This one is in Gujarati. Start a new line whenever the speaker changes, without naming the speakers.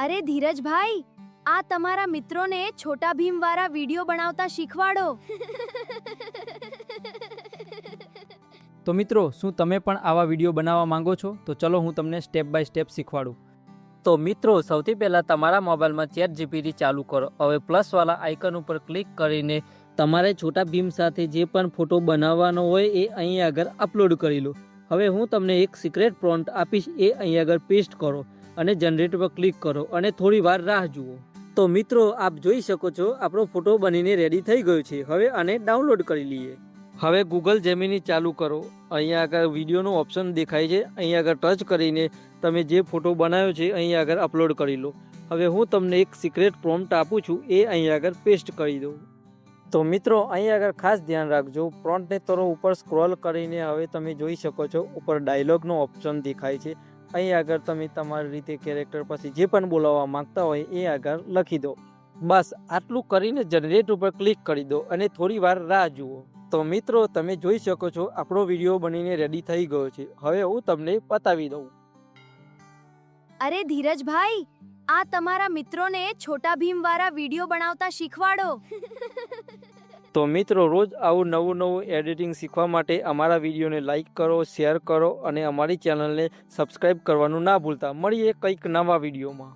અરે ધીરજભાઈ, આ તમારા મિત્રોને છોટા ભીમ વાળા વિડિયો બનાવતા શીખવાડો.
તો મિત્રો, શું તમે પણ આવા વિડીયો બનાવવા માંગો છો? તો ચલો હું તમને સ્ટેપ બાય સ્ટેપ શીખવાડું. તો મિત્રો, સૌથી પહેલાં તમારા મોબાઈલમાં ChatGPT ચાલુ કરો. હવે પ્લસવાળા આઇકન ઉપર ક્લિક કરીને તમારે છોટા ભીમ સાથે જે પણ ફોટો બનાવવાનો હોય એ અહીં આગળ અપલોડ કરી લો. હવે હું તમને એક સિક્રેટ પ્રોમ્પ્ટ આપીશ, એ અહીં આગળ પેસ્ટ કરો અને જનરેટ પર ક્લિક કરો અને થોડી વાર રાહ જુઓ. તો મિત્રો, આપ જોઈ શકો છો આપણો ફોટો બનીને રેડી થઈ ગયો છે. હવે આને ડાઉનલોડ કરી લઈએ. હવે ગૂગલ જેમિની ચાલુ કરો. અહીંયા આગળ વિડીયોનો ઓપ્શન દેખાય છે, અહીં આગળ ટચ કરીને તમે જે ફોટો બનાવ્યો છે અહીં આગળ અપલોડ કરી લો. હવે હું તમને એક સિક્રેટ પ્રોમ્પ્ટ આપું છું, એ અહીં આગળ પેસ્ટ કરી દઉં. તો મિત્રો, અહીં આગળ ખાસ ધ્યાન રાખજો, પ્રોમ્પ્ટને થોડો ઉપર સ્ક્રોલ કરીને હવે તમે જોઈ શકો છો ઉપર ડાયલોગનો ઓપ્શન દેખાય છે. અહીં આગળ તમે તમારી રીતે કેરેક્ટર પછી જે પણ બોલાવવા માંગતા હોય એ આગળ લખી દો. બસ આટલું કરીને જનરેટ ઉપર ક્લિક કરી દો અને થોડી વાર રાહ જુઓ. તો મિત્રો, તમે જોઈ શકો છો આપણો વિડીયો બનીને રેડી થઈ ગયો છે. હવે હું તમને બતાવી દઉં.
અરે ધીરજભાઈ, આ તમારા મિત્રોને છોટા ભીમ વાળા વિડિયો બનાવતા શીખવાડો.
તો મિત્રો, રોજ આવું નવું એડિટિંગ શીખવા માટે અમારા વિડીયોને લાઈક કરો, શેર કરો અને અમારી ચેનલને સબસ્ક્રાઈબ કરવાનું ના ભૂલતા. મળીએ કંઈક નવા વિડીયોમાં.